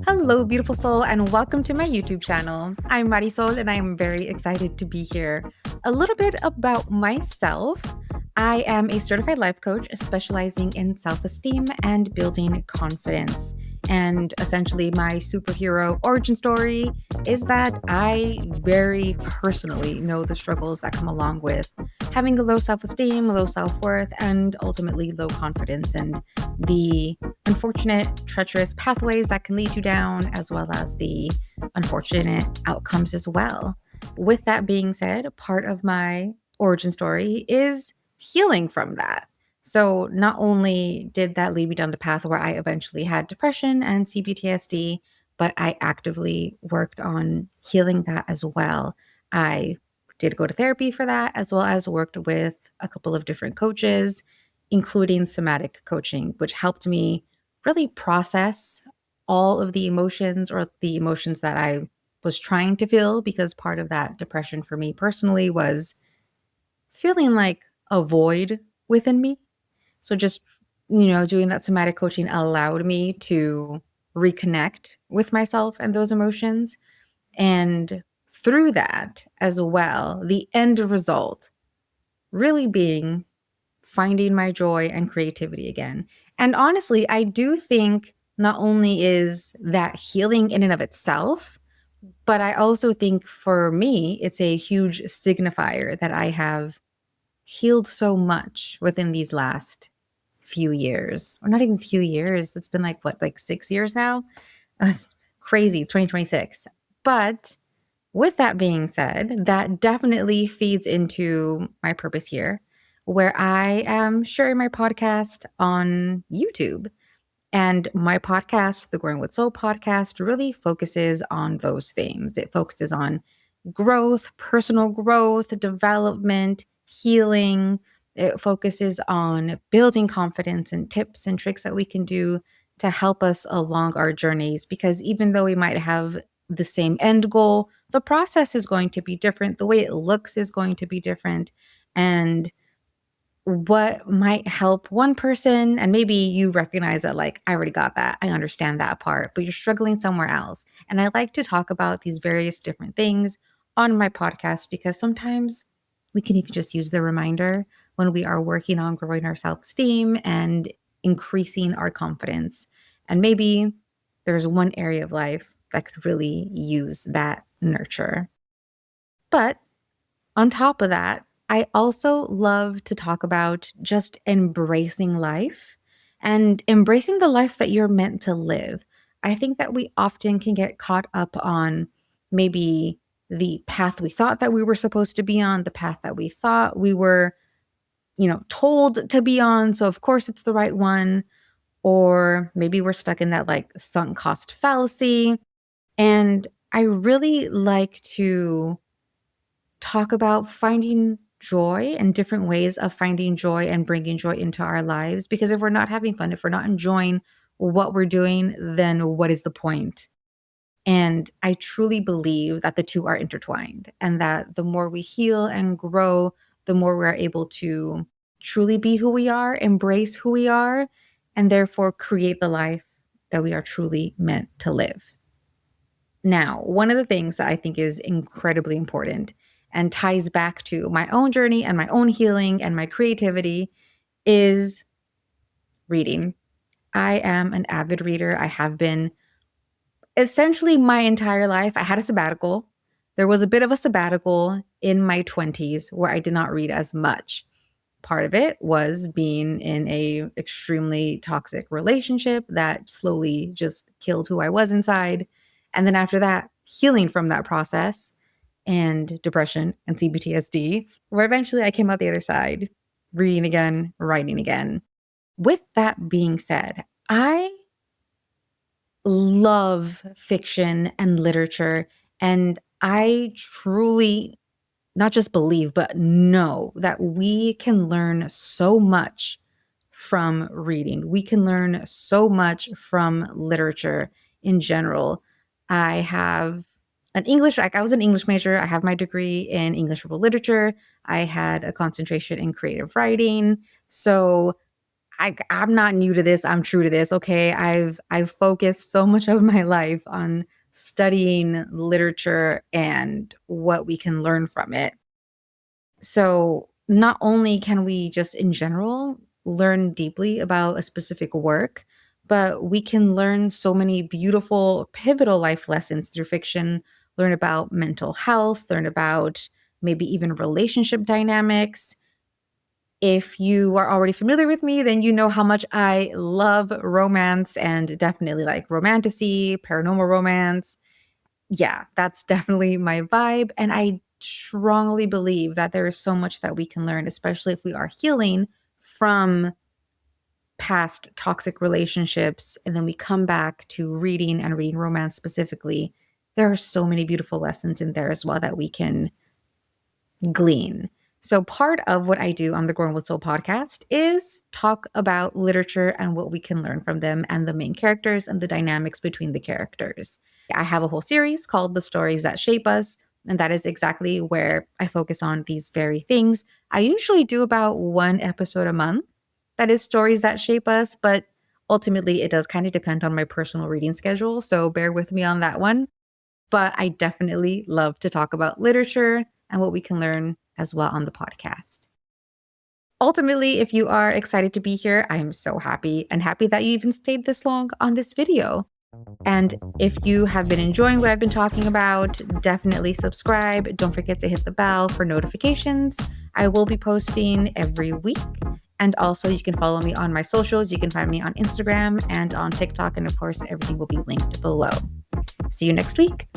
Hello, beautiful soul, and welcome to my YouTube channel. I'm Marisol, and I am very excited to be here. A little bit about myself. I am a certified life coach specializing in self esteem and building confidence. And essentially, my superhero origin story is that I very personally know the struggles that come along with having a low self esteem, low self worth, and ultimately low confidence, and the unfortunate, treacherous pathways that can lead you down, as well as the unfortunate outcomes as well. With that being said, part of my origin story is healing from that. So, not only did that lead me down the path where I eventually had depression and CPTSD, but I actively worked on healing that as well. I did go to therapy for that, as well as worked with a couple of different coaches, including somatic coaching, which helped me really process all of the emotions or the emotions that I was trying to feel, because part of that depression for me personally was feeling like a void within me. So just, doing that somatic coaching allowed me to reconnect with myself and those emotions. And through that as well, the end result really being finding my joy and creativity again. And honestly, I do think not only is that healing in and of itself, but I also think for me, it's a huge signifier that I have healed so much within these last few years, or not even few years. It's been like, what, like 6 years now? It's crazy, 2026. But with that being said, that definitely feeds into my purpose here, where I am sharing my podcast on YouTube. And my podcast, the Growing with Soul podcast, really focuses on those themes. It focuses on growth, personal growth, development, healing. It focuses on building confidence and tips and tricks that we can do to help us along our journeys. Because even though we might have the same end goal, the process is going to be different. The way it looks is going to be different. And what might help one person, and maybe you recognize that, like, I already got that, I understand that part, but you're struggling somewhere else. And I like to talk about these various different things on my podcast, because sometimes we can even just use the reminder when we are working on growing our self-esteem and increasing our confidence. And maybe there's one area of life that could really use that nurture. But on top of that, I also love to talk about just embracing life and embracing the life that you're meant to live. I think that we often can get caught up on maybe the path we thought that we were supposed to be on, the path that we thought we were, told to be on. So, of course, it's the right one. Or maybe we're stuck in that like sunk cost fallacy. And I really like to talk about finding joy and different ways of finding joy and bringing joy into our lives. Because if we're not having fun, if we're not enjoying what we're doing, then what is the point? And I truly believe that the two are intertwined, and that the more we heal and grow, the more we're able to truly be who we are, embrace who we are, and therefore create the life that we are truly meant to live. Now, one of the things that I think is incredibly important and ties back to my own journey and my own healing and my creativity is reading. I am an avid reader. I have been essentially my entire life. I had a sabbatical. There was a bit of a sabbatical in my 20s where I did not read as much. Part of it was being in a extremely toxic relationship that slowly just killed who I was inside. And then after that, healing from that process and depression and CPTSD, where eventually I came out the other side, reading again, writing again. With that being said, I love fiction and literature, and I truly not just believe, but know that we can learn so much from reading. We can learn so much from literature in general. I have I was an English major. I have my degree in English world literature. I had a concentration in creative writing. So I'm not new to this. I'm true to this. Okay. I've focused so much of my life on studying literature and what we can learn from it. So not only can we just in general learn deeply about a specific work, but we can learn so many beautiful, pivotal life lessons through fiction, learn about mental health, learn about maybe even relationship dynamics. If you are already familiar with me, then you know how much I love romance and definitely like romantasy, paranormal romance. Yeah, that's definitely my vibe. And I strongly believe that there is so much that we can learn, especially if we are healing from past toxic relationships. And then we come back to reading and reading romance specifically. There are so many beautiful lessons in there as well that we can glean. So, part of what I do on the Growing with Soul podcast is talk about literature and what we can learn from them and the main characters and the dynamics between the characters. I have a whole series called The Stories That Shape Us, and that is exactly where I focus on these very things. I usually do about one episode a month that is stories that shape us, but ultimately it does kind of depend on my personal reading schedule. So, bear with me on that one. But I definitely love to talk about literature and what we can learn as well on the podcast. Ultimately, if you are excited to be here, I am so happy and happy that you even stayed this long on this video. And if you have been enjoying what I've been talking about, definitely subscribe. Don't forget to hit the bell for notifications. I will be posting every week. And also, you can follow me on my socials. You can find me on Instagram and on TikTok. And of course, everything will be linked below. See you next week.